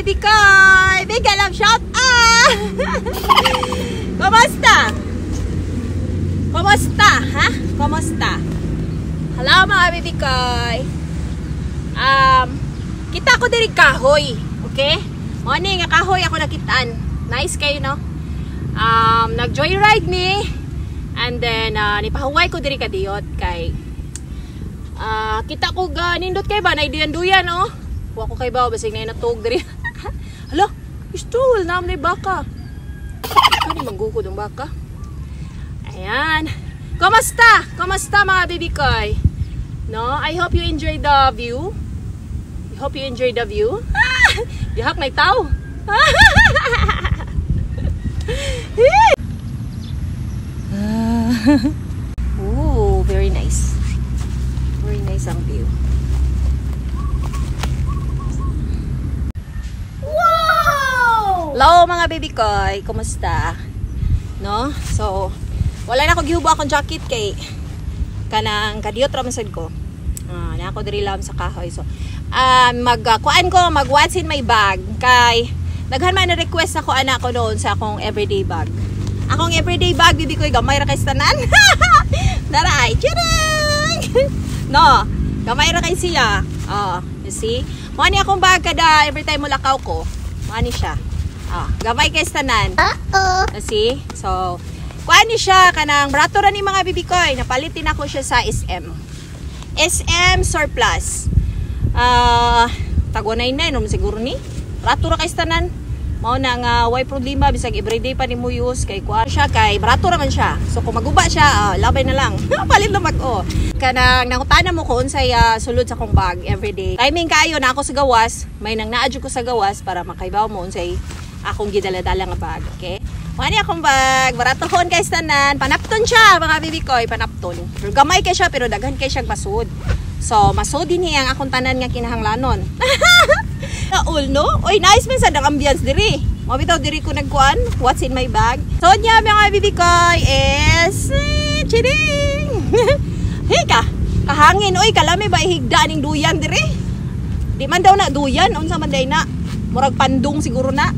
baby ko! Big love shop! Kumusta? Kumusta? Ha? Kumusta? Hello mga baby ko! Kita ko diri kahoy. Okay? Morning, nga kahoy ako nakitaan. Nice kayo, no? Nag-joyride me. And then, nipahuway ko diri kadiyot kay kita ko nindot kay ba? Naiduyan-duyan, oh. Huwag ko kay ba? Basig na natug diri. Hala, istol, naam na baka. Ano manggukod ang baka? Ayan. Kumusta? Kumusta mga baby koy? No, I hope you enjoy the view. I hope you enjoy the view. Dihak na itaw. Oh, very nice. Very nice ang view. Wow! Hello mga baby koy, kumusta? No? So, wala na ako gihubo akong jacket kay kanang kadiyot ra man sad ko. Na ako diri lang sa kahoy. So, magkuan ko, mag-what's in my bag kay daghan man na request ako anak ko doon sa akong everyday bag. Akong everyday bag bibi ko gamay ra kay tanan. Daray, chirang. No, gamay ra kay siya. Oh, you see? Mo ni akong bag kada every time mo lakaw ko. Mo ni siya. Gamay kay tanan. You see? So, kuan ni siya kanang brato ra ni mga bibi ko. Napalitin ako siya sa SM. SM surplus. Tagonay na no siguro ni. Brato ra kay tanan. Mao na nga way problema bisag everyday pa ni mo use kay kuan siya kay brato ra man siya. So kung maguba siya, labay na lang. Palit na mag-o. Kanang nangutana mo ko unsay sulod sa kong bag everyday. Timing kayo na ako sa gawas, may nang naadyo ko sa gawas para makaibaw mo unsay akong gidala-dala nga bag, okay? Mani akong bag, baratohon kay tanan, panapton siya mga bibi koy, panapton. Pero gamay kay siya pero daghan kay siya basud. So masud din ang akong tanan nga kinahanglanon. All no? Oy, nice man sa dang ambience diri. Mo bitaw diri ko nagkuan, what's in my bag? So nya mga bibi koy is chiding. Hika, kahangin oy, kalami ba ihigda ning duyan diri? Di man daw na duyan, unsa man day na? Murag pandong siguro na.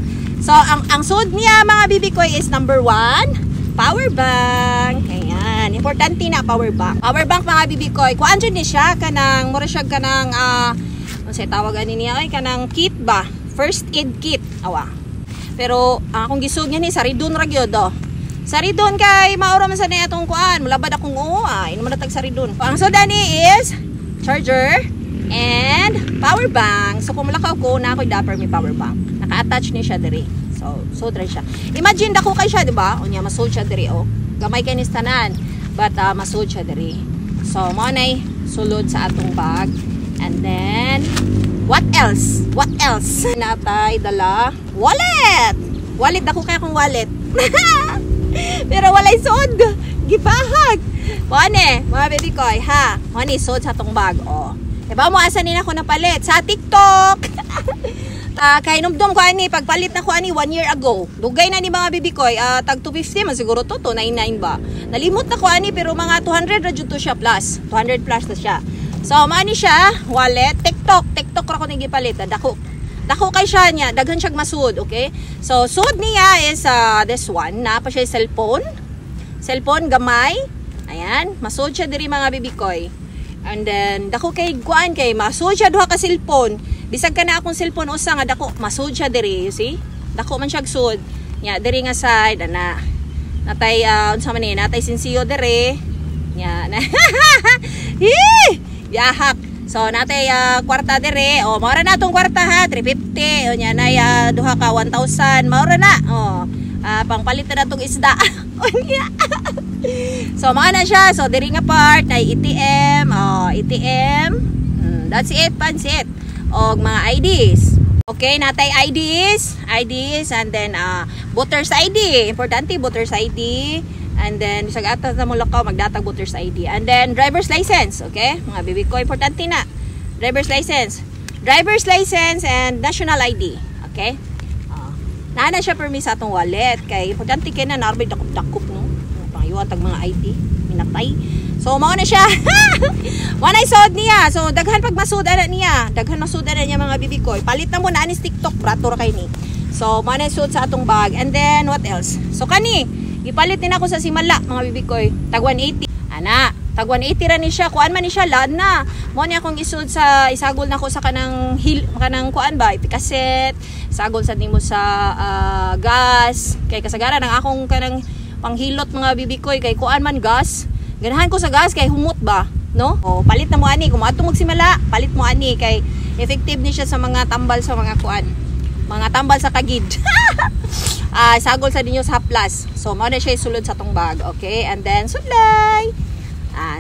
So ang sud niya mga bibi koy is number 1, power bank. Ayan, importante na power bank. Power bank mga bibi koy, kuan jud ni siya kanang mura siya kanang unsay tawagan niya ay kanang kit ba? First aid kit. Awa. Pero akong gisug niya ni saridon ra gyud do. Saridon kay maura man sa ni atong kuan, mulabad akong ino man natag saridon. Ang soda ni is charger and power bank. So kung malakaw ko na ako'y dapper may power bank. Naka-attach ni siya diri. So diri siya. Imagine dako kay siya, di ba? Unya masud siya diri oh. Gamay kay ni tanan, but masud siya diri. So mo nay sulod sa atong bag. And then what else? What else? Natay dala wallet. Wallet dako kay akong wallet. Pero walay sud. Gipahag. Mone, mga baby koy, ha. Mone sud sa atong bag oh. Diba mo asa nila ko napalit sa TikTok. Kay numdum ko ani pagpalit na ko ani 1 year ago. Dugay na ni mga bibi koy, tag 250 man siguro to 299 ba. Nalimot na ko ani pero mga 200 ra jud to siya plus. 200 plus na siya. So maani siya, wallet, TikTok ra ko ning gipalit. Dako kay siya niya, daghan siya masud, okay? So sud niya is this one, na pa siya cellphone. Cellphone gamay. Ayan, masud siya diri mga bibi koy. And then dako kay kuan kay masud siya duha ka cellphone. Bisag ka na akong cellphone usa nga dako masud siya diri, you see? Dako man siya sud. Nya diri nga side ana. Natay unsa man ni natay sinsiyo diri. Nya na. Yahak. So natay kwarta diri. Oh, mao ra na tong kwarta ha, 350. O nya nay duha ka 1,000. Mao ra na. Oh. Pangpalit na tong isda. So mao na siya. So diri nga part nay ATM. Oh, ATM. That's it, pansit. Og mga IDs. Okay, natay IDs and then voters ID. Importante voters ID. And then bisag atas na mo lakaw magdatag voters ID. And then driver's license, okay? Mga bibi ko importante na. Driver's license and national ID, okay? Naana siya permi sa atong wallet kay importante kay na narbay dakop-dakop no. Pangiwan tag mga ID, minatay. So mao na siya. Wala isod niya. So daghan pag masud ana niya. Daghan masud ana niya mga bibi ko. Palit na mo na anis TikTok brato ra kay ni. So mao na isod sa atong bag. And then what else? So kani, ipalit din ako sa Simala mga bibi ko. Tag 180. Ana, tag 180 ra ni siya. Kuan man ni siya lad na. Mao ni akong isud sa isagol na ko sa kanang kanang kuan ba, ipikaset. Isagol sa nimo sa gas. Kay kasagaran ang akong kanang panghilot mga bibi ko kay kuan man gas. Ganahan ko sa gas kay humot ba, no? O palit na mo ani kung adto magsimala, palit mo ani kay effective ni siya sa mga tambal sa mga kuan. Mga tambal sa kagid. Sagol sa ninyo sa plus. So mao na siya sulod sa tong bag, okay? And then sudlay.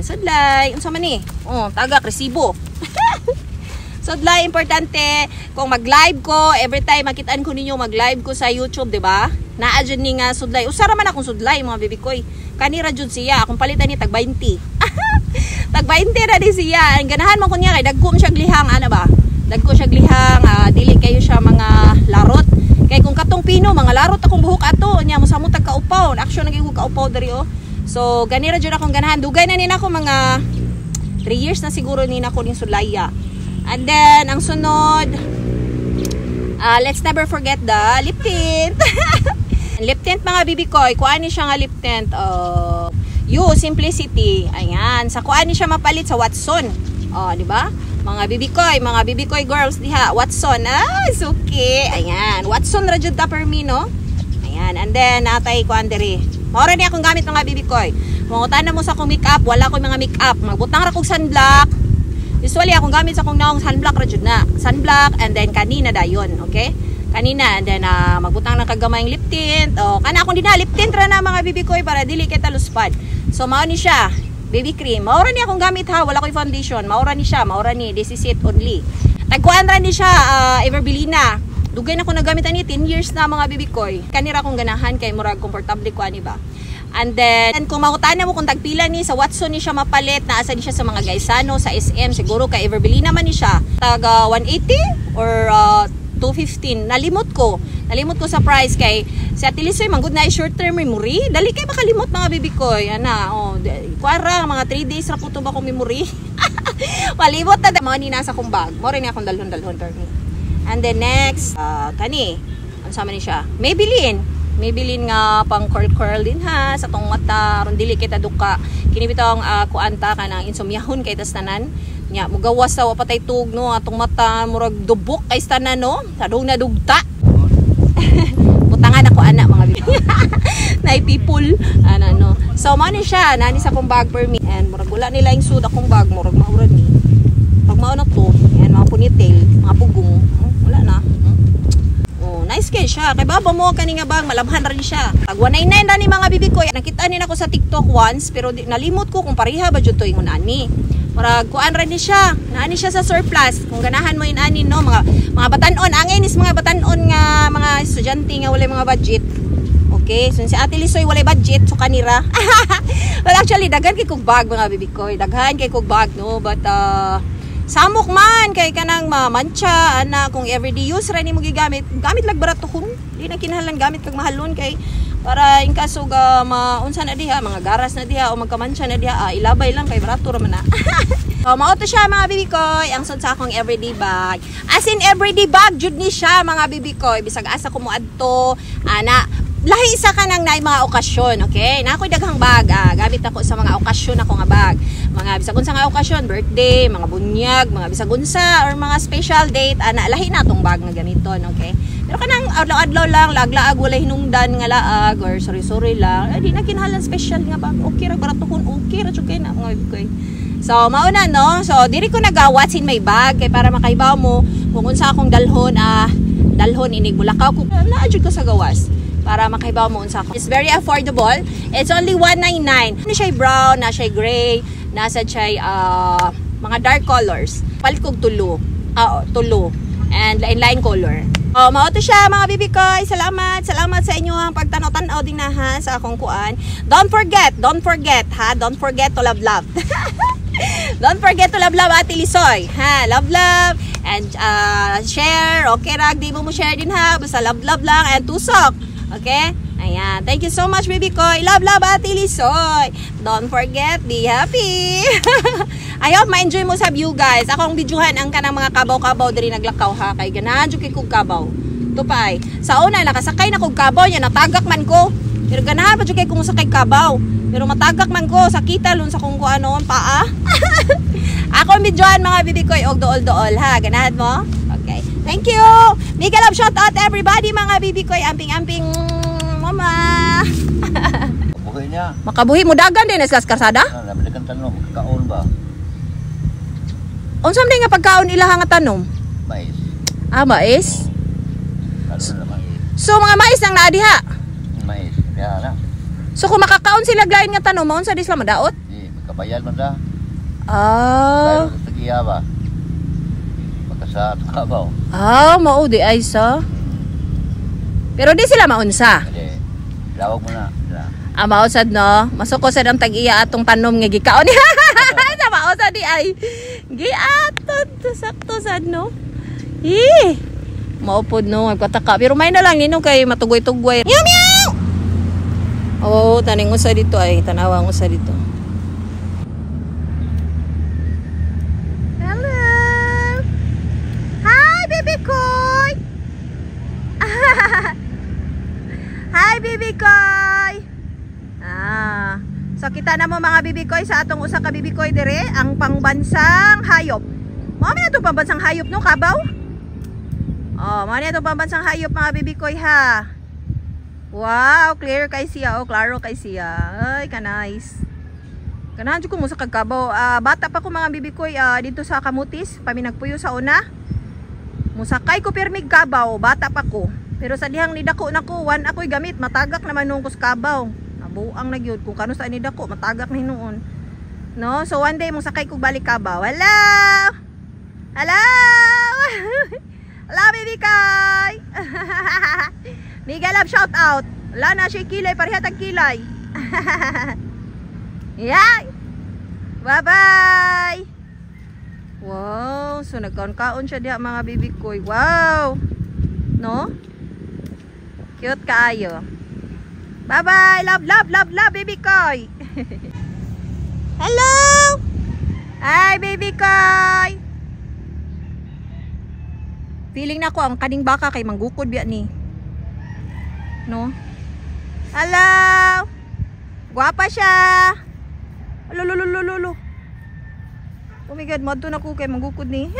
Sudlay, unsa man ni? Oh, tagak resibo. Sudlay importante kung mag-live ko, every time makitaan ko ninyo mag-live ko sa YouTube, 'di ba? Naa jud ni nga sudlay. Usa ra man akong sudlay mga bibi koy. Kanira jud siya, akong palitan ni tag 20. Tag 20 ra di siya. Ang ganahan mo kunya kay dagko siya glihang ana ba? Dagko siya glihang, dili kayo siya mga larot. Kay kung katong pino, mga larot akong buhok ato, nya mo samot tag kaupaw. Action naging kaupaw diri oh. So ganira jud akong ganahan. Dugay na ni nako mga 3 years na siguro ni nako ning sudlaya. And then ang sunod, let's never forget the lip tint. Lip tint mga bibi ko, kuan ni siya nga lip tint. You Simplicity. Ayan, sa kuan ni siya mapalit sa Watson. Di ba? Mga bibi ko girls diha, Watson. It's okay. Ayan, Watson ra jud ta per me, no? Ayan, and then natay kuan diri. Mao ra ni akong gamit mga bibi ko. Mangutan na mo sa akong makeup, wala ko mga makeup. Magbutang ra kog sunblock. Usually akong gamit sa akong naong sunblock ra jud na. Sunblock and then kanina dayon, okay? Kanina and then magbutang ng kagamayng lip tint. Kana akong dinha lip tint ra na mga bibi ko para dili kay taluspad. So mao ni siya, baby cream. Mao ra ni akong gamit ha, wala koy foundation. Mao ra ni siya, mao ra ni, this is it only. Tagkuan ra ni siya Everbelina. Dugay na ko nagamit ani 10 years na mga bibi ko. Kanira akong ganahan kay murag comfortable ko ani ba. And then kung makutan mo kung tagpila ni sa Watson ni siya mapalit, naasa ni siya sa mga Gaisano, sa SM, siguro kay Everbelina man ni siya. Taga 180 or 215. Nalimot ko sa price kay si Ate Lisoy manggod na short term memory. Dali kay makalimot mga bibi ko. Ana, kuara mga 3 days ra puto ba ko memory. Malimot na mga ni nasa kong bag. Mo rin akong dalhon permi. And then next, kani. Ano sama ni siya? Maybelline nga pang curl din ha sa tong mata ron dili kita duka kini bitaw ang kuanta kanang insomyahon kay tas tanan nya mugawas sa wapatay tug no atong mata murag dubok kay tanan no sadong na dugta. Butangan ako ana mga bibi. Nay people ana no. So mao ni siya nani sa kong bag for me and murag wala nila yung sud akong bag murag maurad ni. Pag mao na to yan mga ponytail mga pugong wala na. Nice kay siya. Kay baba mo kani nga bag malabhan ra ni siya. Tag 199 ra ni mga bibi ko. Nakita ni nako sa TikTok once pero nalimot ko kung pareha ba jud to ingon ani. Murag kuan ra ni siya. Naani siya sa surplus. Kung ganahan mo in ani no mga batan-on angay nis mga batan-on nga mga estudyante nga walay mga budget. Okay, so si Ate Lisoy walay budget so kanira. Well actually daghan kay kog bag mga bibi ko. Daghan kay kog bag no but samok man kay kanang mancha ana kung everyday use ra nimo gigamit gamit lag baratohon di na kinahanglan gamit kag mahalon kay para in kaso ga maunsa na diha mga garas na diha o magkamancha na diha ilabay lang kay barato ra man na. So mao to siya mga bibi ko ang sud sa akong everyday bag as in everyday bag jud ni siya mga bibi ko bisag asa ko mo adto ana lahi isa ka nang naay mga okasyon, okay? Na ako'y daghang bag, gamit ako sa mga okasyon ako nga bag. Mga bisag unsa nga okasyon, birthday, mga bunyag, mga bisag unsa or mga special date, lahi na tong bag nga gamiton, okay? Pero kanang adlaw-adlaw lang, laglaag walay hinungdan nga laag or sorry lang, di na kinahanglan special nga bag. Okay ra baratohon, okay ra jud kay na mga bikoy. So mao na no. So diri ko nagawats in my bag kay para makaibaw mo kung unsa akong dalhon inig Bulacau ko. Naa jud ko sa gawas. Para makaibaw mo unsa ko. It's very affordable. It's only 199. Na siya brown, na siya gray, nasa siya mga dark colors. Palit kog tulo. And line color. Mao to siya mga bibi ko. Salamat sa inyo ang pagtanaw-tanaw din na ha sa akong kuan. Don't forget ha. Don't forget to love. Don't forget to love Ate Lisoy. Ha, love and share. Okay rag di mo share din ha. Basta love lang and tusok. Okay? Ayan. Thank you so much, baby ko. Love Ate Lisoy. don't forget, be happy. I hope ma-enjoy mo sa view guys. Akong videohan ang kanang mga kabaw-kabaw diri naglakaw ha. Kay ganahan jud kay kog kabaw. Tupay. Sa una nakasakay na kog kabaw nya natagak man ko. Pero ganahan pa jud kay kung sakay kabaw. Pero matagak man ko sakita lun sa kung kuano paa. Akong videohan mga bibi koy og dool-dool ha. Ganahan mo? Okay. Thank you. Mega love shout out everybody mga bibi koy. Amping-amping mama. Buhay niya. Makabuhi mo dagan din sa karsada? Nabalikan tanong, magkakaon ba? Unsa man nga pagkaon ilaha nga tanom? Mais. Ah, mais. Lalo na mais. So mga mais nang naa diha. Mais. Kaya na. So kung makakaon sila glain nga tanom, maunsa di sila madaot? Di, magkabayan man da. Ah. Dahil sa tagiya ba? Magkasa at kabaw. Ah, mao di ay sa. Pero di sila maunsa. Kasi, lawag mo na. Ah, mausad no. Masuko sad ang tag-iya atong tanom nga gikaon. Sa mausad di ay. Giaton to sakto sad no. Maupod no, magkataka. Pero may na lang ninong kay matugoy-tugoy. Meow meow. Oh, taning usa dito ay tanawang usa dito. Hello. Hi, baby koy. Hi, baby koy. So kita na mo mga bibikoy sa atong usa ka bibikoy dire ang pangbansang hayop. Mao man ato pangbansang hayop no kabaw? Oh, mao ni ato pangbansang hayop mga bibikoy ha. Wow, clear kay siya oh, klaro kay siya. Ay, ka nice. Ganahan jud ko mo sa kagkabaw. Bata pa ko mga bibikoy dito sa Kamutis, paminagpuyo sa una. Musakay ko pirmig kabaw, bata pa ko. Pero sa dihang nidako nako, wan ako'y gamit, matagak naman nung kus kabaw. Buang na gyud kung kano sa ni dako matagak ni noon no. So one day mong sakay kog balik kabaw. Hello, hello. Hello baby kay. Mega love shout out. Wala na siya kilay pareha tag kilay. Yeah, bye bye. Wow, so nagkaon-kaon siya diha mga baby koy. Wow no, cute kaayo. Bye bye, love, love, love, love, baby koy. Hello. Hi, baby koy. Feeling na ko ang kaning baka kay manggukod biya ni. No? Hello. Guwapa siya. Lolo. Oh my God, madto na ko kay manggukod ni.